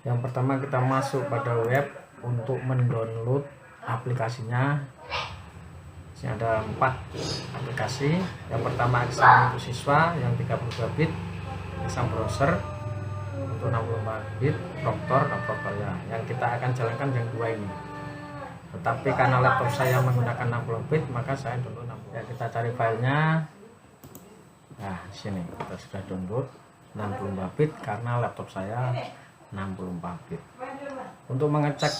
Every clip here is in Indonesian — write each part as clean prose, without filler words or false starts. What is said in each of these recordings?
Yang pertama kita masuk pada web untuk mendownload aplikasinya. Ini ada 4 aplikasi. Yang pertama Exam untuk siswa yang 32 bit, Exam browser untuk 64 bit, Proctor dan Proctor ya. Yang kita akan jalankan yang 2 ini. Tetapi karena laptop saya menggunakan 60 bit, maka saya download 60. Ya, kita cari filenya. Nah, di sini kita sudah download 64 bit karena laptop saya 64 bit. Untuk mengecek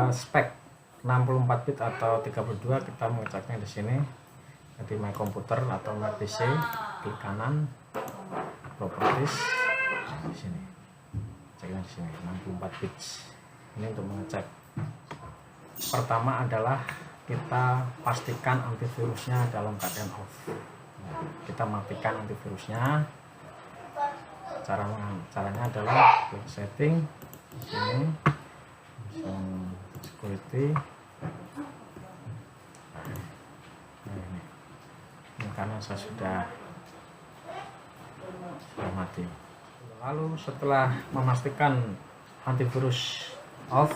spek 64 bit atau 32, kita mengeceknya di sini di My Computer atau My PC, klik kanan Properties, di sini ceknya di sini 64 bit. Ini untuk mengecek. Pertama adalah kita pastikan antivirusnya dalam keadaan off. Kita matikan antivirusnya. Caranya adalah klik setting di sini, security. Ini karena saya sudah mati. Lalu setelah memastikan antivirus off,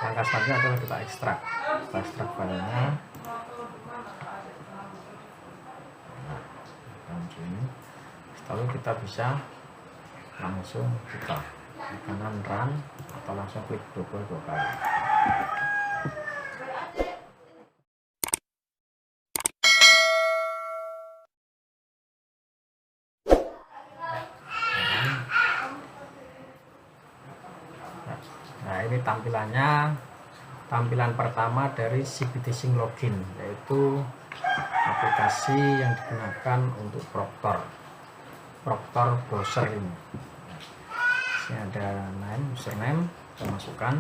langkah selanjutnya adalah kita ekstrak filenya. Lalu kita bisa langsung buka di kanan run atau langsung klik double 2 kali. Nah, ini tampilan pertama dari CBT Sync Login, yaitu aplikasi yang digunakan untuk Proctor browser ini. Ini ada username, kita masukkan.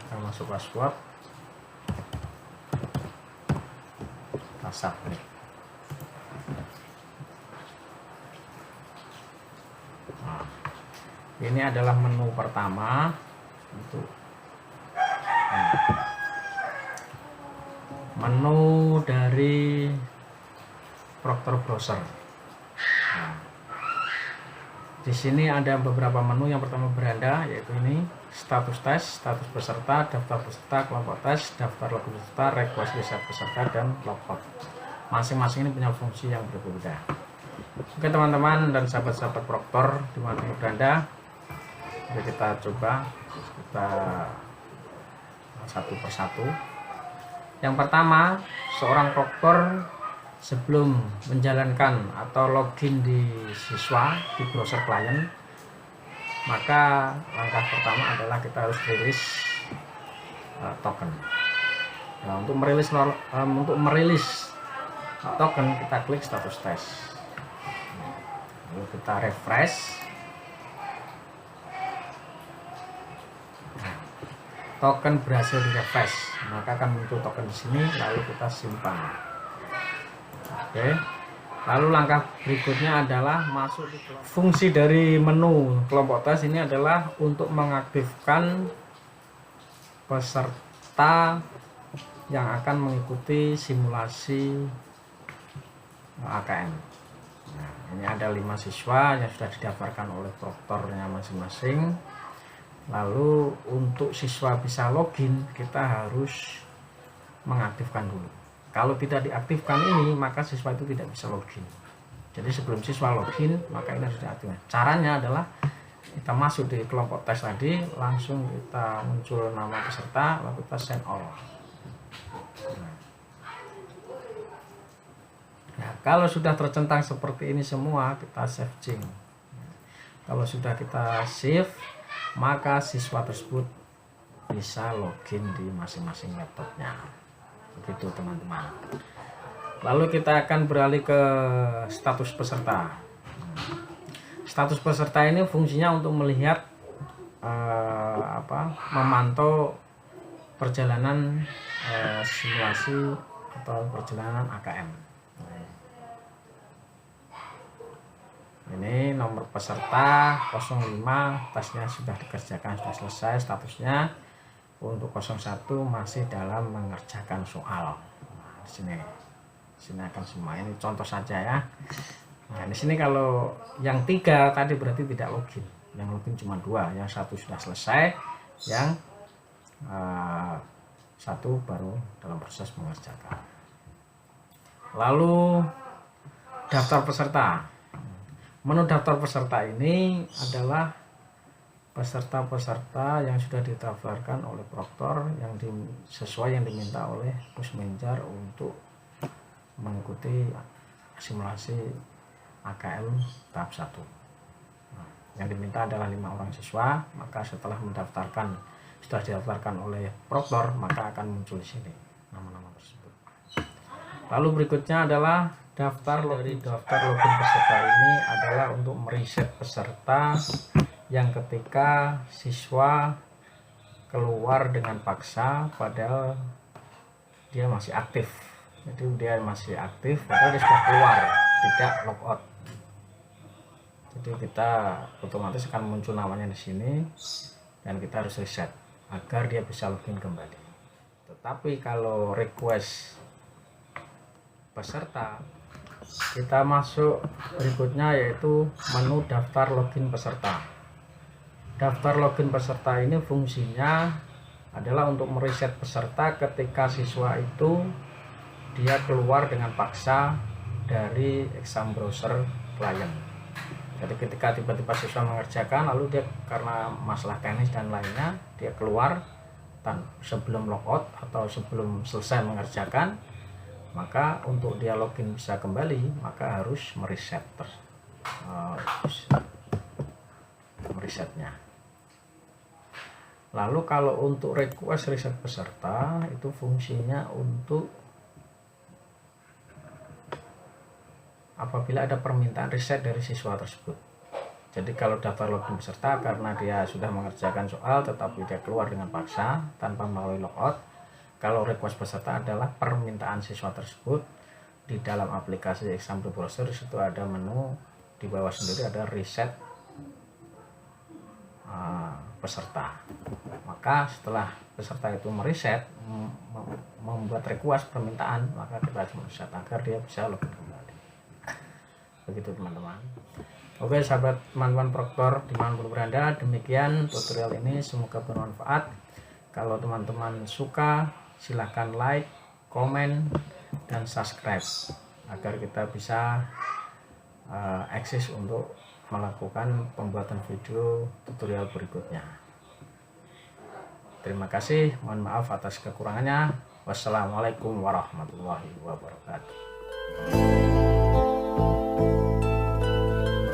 Kita masuk password, kita submit. Nah, ini adalah menu pertama untuk menu dari Proctor browser. Nah, di sini ada beberapa menu. Yang pertama beranda, yaitu ini status tes, status peserta, daftar peserta, kelompok tes, daftar lagu peserta, request riset peserta, dan logout. Masing-masing ini punya fungsi yang berbeda. Oke teman-teman dan sahabat-sahabat Proctor dimanapun berada, jadi kita coba satu persatu. Yang pertama, seorang Proctor sebelum menjalankan atau login di siswa di browser klien, maka langkah pertama adalah kita harus rilis token. Nah, untuk merilis token, kita klik status tes, lalu kita refresh. Token berhasil di-refresh, maka akan muncul token di sini, lalu kita simpan. Oke. Lalu langkah berikutnya adalah masuk di fungsi dari menu kelompok tes. Ini adalah untuk mengaktifkan peserta yang akan mengikuti simulasi AKM. Nah, ini ada 5 siswa yang sudah didaftarkan oleh Proctornya masing-masing. Lalu untuk siswa bisa login, kita harus mengaktifkan dulu. Kalau tidak diaktifkan ini, maka siswa itu tidak bisa login. Jadi sebelum siswa login, maka ini harus diaktifkan. Caranya adalah kita masuk di kelompok tes tadi, langsung kita muncul nama peserta, lalu kita send all. Nah, kalau sudah tercentang seperti ini semua, kita save change. Kalau sudah kita save, maka siswa tersebut bisa login di masing-masing laptopnya. Begitu teman-teman. Lalu kita akan beralih ke status peserta. Status peserta ini fungsinya untuk melihat memantau perjalanan simulasi atau perjalanan AKM. Ini nomor peserta 05, tesnya sudah dikerjakan, sudah selesai statusnya. untuk 01 masih dalam mengerjakan soal. Nah, di sini akan semua, ini contoh saja ya. Nah, di sini kalau yang 3 tadi berarti tidak login. Yang login cuma 2, yang 1 sudah selesai, yang 1 baru dalam proses mengerjakan. Lalu daftar peserta. Menu daftar peserta ini adalah peserta-peserta yang sudah didaftarkan oleh proktor yang sesuai yang diminta oleh Pusmenjar untuk mengikuti simulasi AKM tahap 1. Nah, yang diminta adalah 5 orang siswa, maka setelah sudah didaftarkan oleh proktor, maka akan muncul di sini nama-nama tersebut. Lalu berikutnya adalah daftar login. Daftar login peserta ini adalah untuk meriset peserta yang ketika siswa keluar dengan paksa padahal dia masih aktif. Jadi dia masih aktif padahal dia sudah keluar, tidak logout. Jadi kita otomatis akan muncul namanya di sini dan kita harus reset agar dia bisa login kembali. Tetapi kalau request peserta, kita masuk berikutnya yaitu menu daftar login peserta. Daftar login peserta ini fungsinya adalah untuk mereset peserta ketika siswa itu dia keluar dengan paksa dari exam browser klien. Jadi ketika tiba-tiba siswa mengerjakan lalu dia karena masalah teknis dan lainnya dia keluar sebelum logout atau sebelum selesai mengerjakan, maka untuk dia login bisa kembali maka harus meresetnya. Lalu kalau untuk request reset peserta itu fungsinya untuk apabila ada permintaan reset dari siswa tersebut. Jadi kalau daftar login peserta karena dia sudah mengerjakan soal tetapi dia keluar dengan paksa tanpa melalui logout. Kalau request peserta adalah permintaan siswa tersebut, di dalam aplikasi Exam Browser itu ada menu di bawah sendiri ada reset peserta. Maka setelah peserta itu mereset membuat request permintaan, maka kita harus mereset agar dia bisa login kembali. Begitu teman-teman. Oke sahabat teman-teman proktor dimanapun berada, demikian tutorial ini semoga bermanfaat. Kalau teman-teman suka silahkan like, komen, dan subscribe agar kita bisa eksis untuk melakukan pembuatan video tutorial berikutnya. Terima kasih, mohon maaf atas kekurangannya. Wassalamualaikum warahmatullahi wabarakatuh.